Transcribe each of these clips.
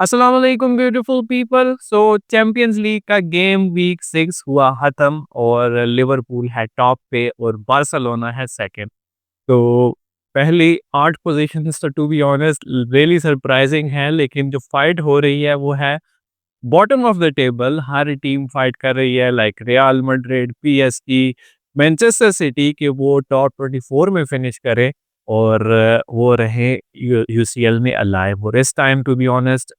अस्सलाम वालेकुम beautiful people. सो champions league का गेम वीक 6 हुआ खत्म और लिवरपूल है टॉप पे और बार्सिलोना है सेकंड। तो पहली 8 पोजीशंस तो to be honest really surprising है, लेकिन जो फाइट हो रही है वो है बॉटम ऑफ द टेबल। हर टीम फाइट कर रही है like Real Madrid, PSG, Manchester City के वो टॉप 24 में फिनिश करे और वो रहे यूसीएल में अलाइव। और इस time to be honest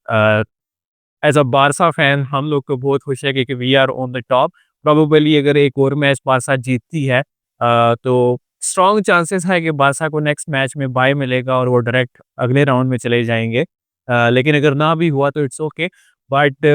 as a Barca fan हम लोग को बहुत खुश है क्योंकि we are on the top. Probably अगर एक और मैच बारसा जीतती है तो स्ट्रॉन्ग चांसेस है कि बारसा को नेक्स्ट मैच में बाय मिलेगा और वो डायरेक्ट अगले राउंड में चले जाएंगे। लेकिन अगर ना भी हुआ तो it's okay. But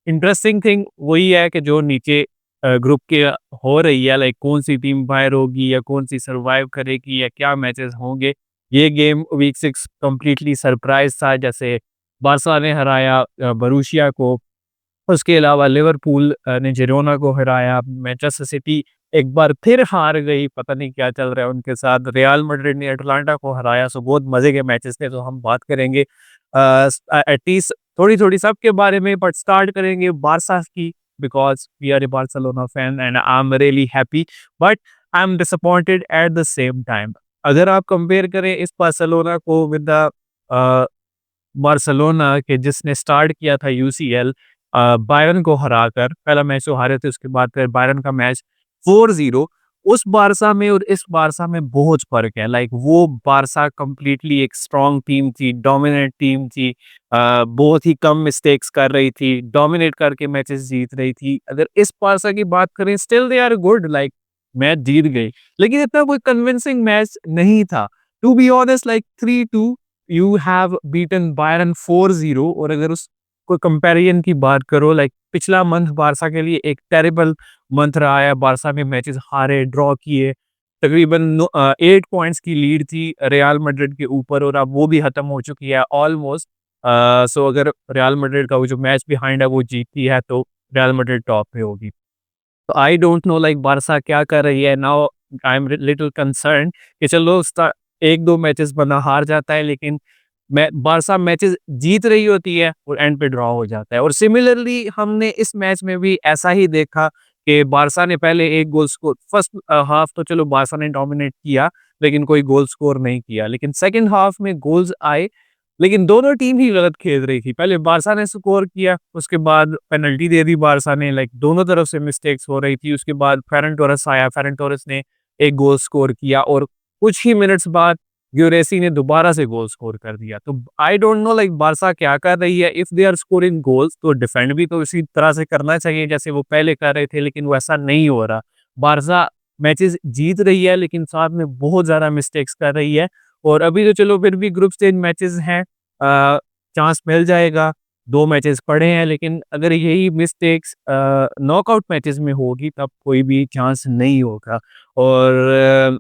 interesting thing वही है कि जो नीचे ग्रुप के हो रही है, लाइक कौन सी टीम बाहर होगी या कौन सी सरवाइव करेगी या क्या मैचेस होंगे। ये गेम वीक 6 कंप्लीटली सरप्राइज था। जैसे बार्सा ने हराया बरूशिया को, उसके अलावा लिवरपूल ने जिरोना को हराया, मैनचेस्टर सिटी एक बार फिर हार गई, पता नहीं क्या चल रहा है उनके साथ। रियल मैड्रिड ने अटलांटा को हराया। सो बहुत मजे के मैचेस थे, तो हम बात करेंगे एटलीस्ट थोड़ी-थोड़ी सबके बारे में, बट स्टार्ट करेंगे बार्सा की because we are a Barcelona fan and I am really happy but I am disappointed at the same time. अगर आप कंपेयर करें इस बार्सिलोना को विद द अ, बार्सिलोना के जिसने स्टार्ट किया था यूसीएल बायर्न को हराकर, पहला मैच वो हारे थे, उसके बाद फिर बायर्न का मैच 4-0। उस बारसा में और इस बारसा में बहुत फ़र्क है। लाइक वो बारसा कंप्लीटली एक स्ट्रॉन्ग टीम थी, डोमिनेट टीम थी, बहुत ही कम मिस्टेक्स कर रही थी, डोमिनेट करके मैचेस जीत रही थी। अगर इस बारसा की बात करें, still they are good, like match जीत गई, लेकिन इतना कोई कन्विंसिंग मैच नहीं था। To be honest like 3-2 you have beaten Bayern 4-0। और अगर उस कोई कंपैरिजन की बात करो, लाइक पिछला मंथ बारसा के लिए एक टेरिबल मंथ रहा है। बारसा में मैचेस हारे, ड्रॉ किए, तकरीबन 8 पॉइंट्स की लीड थी रियल मैड्रिड के ऊपर और अब वो भी खत्म हो चुकी है ऑलमोस्ट। सो अगर रियल मैड्रिड का वो जो मैच बिहाइंड है वो जीतती है तो रियल मैड्रिड टॉप पे होगी। तो I don't know like Barca क्या कर रही है now. I am little concern कि चलो 1-2 मैचेस बंदा हार जाता है, लेकिन बारसा मैचेस जीत रही होती है और एंड पे ड्रॉ हो जाता है। और सिमिलरली हमने इस मैच में भी ऐसा ही देखा कि बारसा ने पहले एक गोल स्कोर, फर्स्ट हाफ तो चलो बारसा ने डोमिनेट किया, लेकिन कोई गोल स्कोर नहीं किया। लेकिन सेकंड हाफ में गोल्स आए, लेकिन दोनों टीम ही गलत खेल रही थी। पहले बारसा ने स्कोर किया, उसके बाद पेनल्टी दे दी बारसा ने, लाइक दोनों तरफ से मिस्टेक्स हो रही थी। उसके बाद फेरन टोरेस आया, फेरन टोरेस ने एक गोल स्कोर किया और कुछ ही मिनट्स बाद ग्यूरेसी ने दोबारा से गोल स्कोर कर दिया। तो I don't know like Barca क्या कर रही है। If they are scoring goals तो डिफेंड भी तो इसी तरह से करना चाहिए जैसे वो पहले कर रहे थे, लेकिन वैसा नहीं हो रहा। बारसा मैचेस जीत रही है लेकिन साथ में बहुत ज़्यादा मिस्टेक्स कर रही है। और अभी तो चलो फिर भी ग्रुप स्टेज मैचेस हैं, चांस मिल जाएगा। 2 मैचेस पड़े हैं, लेकिन अगर यही मिस्टेक्स नॉकआउट मैचेस में होगी तब कोई भी चांस नहीं होगा। और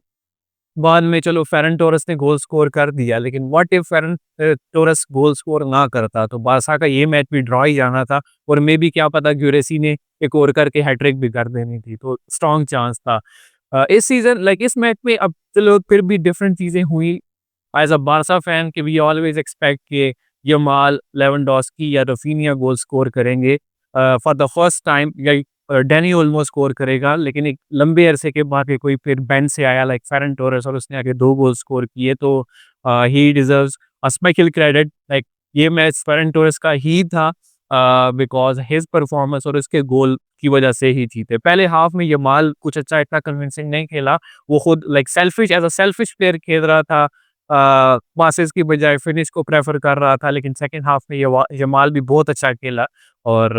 बाद में चलो फेरन टोरस ने गोल स्कोर कर दिया, लेकिन what if Ferran Torres goal score ना करता तो बारसा का ये मैच भी ड्रॉ ही जाना था और मे बी क्या पता ग्यूरेसी ने एक और करके हैट्रिक भी कर देनी थी, तो स्ट्रॉन्ग चांस था। इस सीजन लाइक इस मैच में अब चलो फिर भी डिफरेंट चीजें हुई। एज अ बारसा फैन के वी ऑलवेज एक्सपेक्ट कि यमाल, लेवेंडोस्की या रफीनिया गोल स्कोर करेंगे फॉर द फर्स्ट टाइम, या डैनी ओल्मो स्कोर करेगा। लेकिन एक लंबे अरसे के बाद कोई फिर बेंच से आया लाइक फेरन टोरेस और उसने आगे 2 गोल स्कोर किए, तो ही deserves a special credit. Like ये मैच फेरन टोरेस का ही था बिकॉज हिज परफॉर्मेंस और उसके गोल की वजह से ही जीते। पहले हाफ में यमाल कुछ अच्छा इतना कन्विंसिंग नहीं खेला, वो खुद like selfish as a selfish player खेल रहा था, पासेस की बजाय फिनिश को प्रेफर कर रहा था। लेकिन सेकंड हाफ में यमाल भी बहुत अच्छा खेला और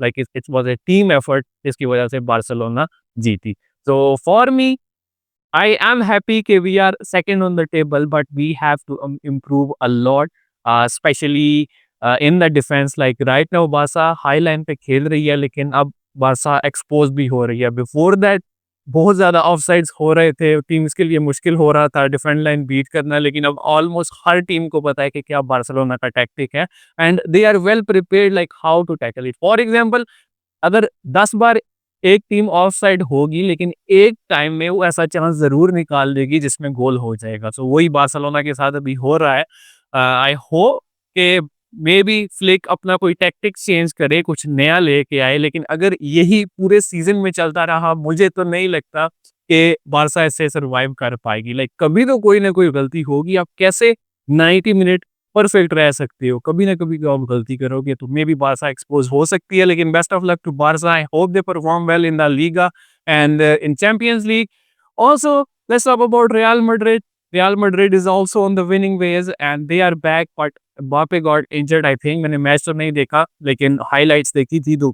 like it was a team effort जिसकी वजह से बार्सिलोना जीती। So for me, I am happy कि we are second on the table, but we have to improve a lot, especially in the defense. Like right now, Barça high line पे खेल रही है, लेकिन अब बारसा एक्सपोज भी हो रही है। बिफोर दैट बहुत ज़्यादा ऑफसाइड्स हो रहे थे, टीम्स के लिए मुश्किल हो रहा था डिफेंड लाइन बीट करना, लेकिन अब ऑलमोस्ट हर टीम को पता है कि क्या बार्सिलोना का टैक्टिक है and they are well prepared like how to tackle it. For example, अगर 10 बार एक टीम ऑफसाइड होगी, लेकिन एक टाइम में वो ऐसा चांस ज़रूर निकाल देगी जिसमें गोल हो जाएगा। सो वही बार्सिलोना के साथ अभी हो रहा है। आई होप कि मे बी फ्लिक अपना कोई टैक्टिक्स चेंज करे, कुछ नया लेके आए, लेकिन अगर यही पूरे सीज़न में चलता रहा, मुझे तो नहीं लगता कि बार्सा इससे सर्वाइव कर पाएगी। लाइक कभी तो कोई ना कोई गलती होगी, आप कैसे 90 मिनट परफेक्ट रह सकते हो? कभी ना कभी तो आप गलती करोगे, तो मे बी बार्सा एक्सपोज़ हो सकती है, लेकिन best of luck to Barca. I hope they perform well in the Liga and in Champions League. Also, let's talk about Real Madrid. Real Madrid is also on the winning ways and they are back, but Mbappe got injured, I think. मैंने match तो नहीं देखा, लेकिन highlights देखी थी तो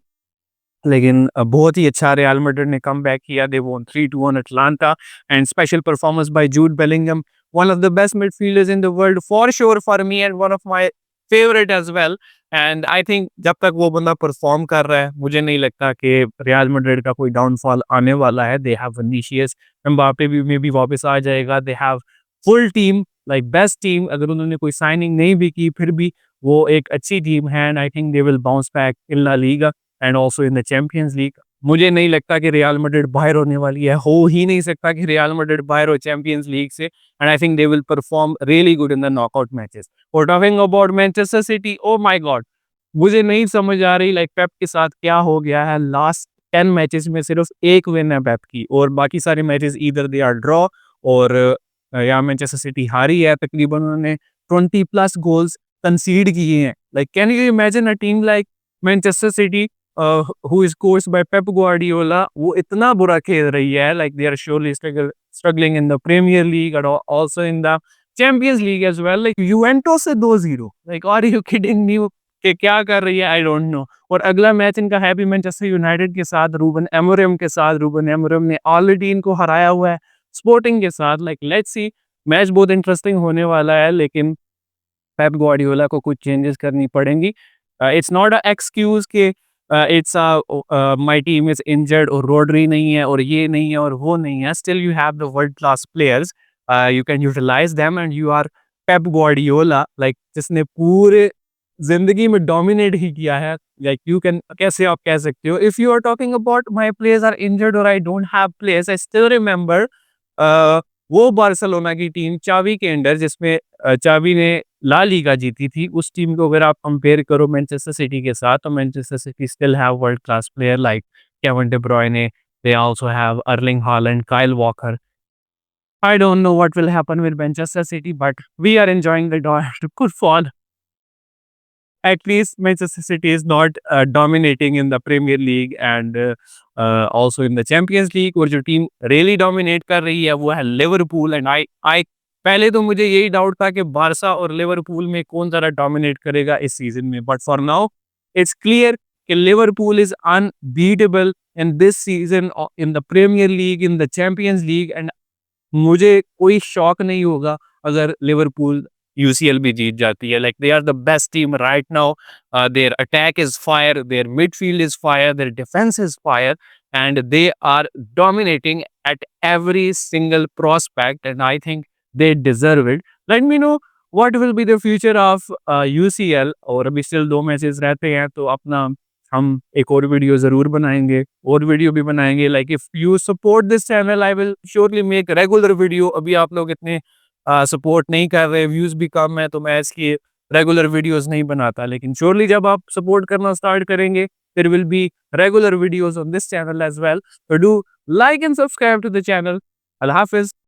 लेकिन बहुत ही अच्छा रियल मैड्रिड ने कमबैक किया। They won 3-2 on Atalanta and special performance by Jude Bellingham, one of the best midfielders in the world for sure for me and one of my favourite as well. And I think जब तक वो बंदा perform कर रहा है, मुझे नहीं लगता कि रियल मैड्रिड का कोई डाउनफॉल आने वाला है। दे हैव विनीसियस, एम्बापे भी मे बी वापस आ जाएगा। They have full team, like best team. अगर उन्होंने कोई साइनिंग नहीं भी की, फिर भी वो एक अच्छी टीम है and I think they will bounce back in La Liga and also in the Champions League. मुझे नहीं लगता कि रियल मैड्रिड बाहर होने वाली है, हो ही नहीं सकता कि रियल मैड्रिड बाहर हो चैंपियंस लीग से। And I think they will perform really good in the knockout matches. और talking about Manchester City, oh my God, मुझे नहीं समझ आ रही लाइक पेप के साथ क्या हो गया है। लास्ट 10 मैचेस में सिर्फ एक विन है पेप की और बाकी सारे matches either they are draw और या मैनचेस्टर सिटी हारी है। तकरीबन उन्होंने 20 प्लस गोल्स कंसीड किए हैं। Like can you imagine a team like Manchester city who is coached by Pep Guardiola, वो इतना बुरा खेल रही है। Like they are surely struggling in the Premier League and also in the Champions League as well. Like Juventus से 2-0, like are you kidding me? कि क्या कर रही है, आई डोंट नो। और अगला मैच इनका है भी मैनचेस्टर यूनाइटेड के साथ, रूबन एमोरिम के साथ। रूबन एमोरिम ने ऑलरेडी इनको हराया हुआ है स्पोर्टिंग के साथ। लाइक लेट्स सी, मैच बहुत इंटरेस्टिंग होने वाला है, लेकिन पेप ग्वार्डियोला को कुछ चेंजेस करनी पड़ेंगी। इट्स नॉट अ एक्सक्यूज के it's my team is injured और रोड्री नहीं है और ये नहीं है और वो नहीं है। Still you have the world class players, you can utilize them and you are Pep Guardiola, like जिसने पूरे जिंदगी में डोमिनेट ही किया है। लाइक यू कैन, कैसे आप कह सकते हो if you are talking about my players are injured और I don't have players, I still remember वो बार्सिलोना की टीम चावी के अंडर, जिसमें चावी ने ला लीगा जीती थी, उस टीम को अगर आप कंपेयर करो मैनचेस्टर सिटी के साथ, तो Manchester city still have world class player like Kevin day ब्रुयने, they also have Erling Haaland, Kyle walker. I don't know what will happen with Manchester City, but we are enjoying the good fall. At least Manchester City is not dominating in the Premier League and also in the Champions League। और जो team really dominate कर रही है वो है Liverpool. And I पहले तो मुझे यही डाउट था कि बारसा और लिवरपूल में कौन ज़्यादा डोमिनेट करेगा इस सीजन में, but for now it's clear कि Liverpool is unbeatable in this season in the Premier League, in the Champions League. And मुझे कोई शॉक नहीं होगा अगर लिवरपूल यूसीएल भी जीत जाती है। Like they are the best team right now, their attack is fire, their midfield is fire, their defence is fire and they are dominating at every single prospect and I think they deserve it. Let me know what will be the future of UCL. और अभी still 2 matches रहते हैं, तो अपना हम एक और video ज़रूर बनाएँगे, और वीडियो भी बनाएँगे। Like if you support this channel I will surely make regular video. अभी आप लोग इतने सपोर्ट नहीं कर रहे, व्यूज़ भी कम है, तो मैं इसकी रेगुलर वीडियोज़ नहीं बनाता। लेकिन श्योरली जब आप सपोर्ट करना स्टार्ट करेंगे, there will be regular videos on this channel as well. So do like and subscribe to the channel. Allah Hafiz.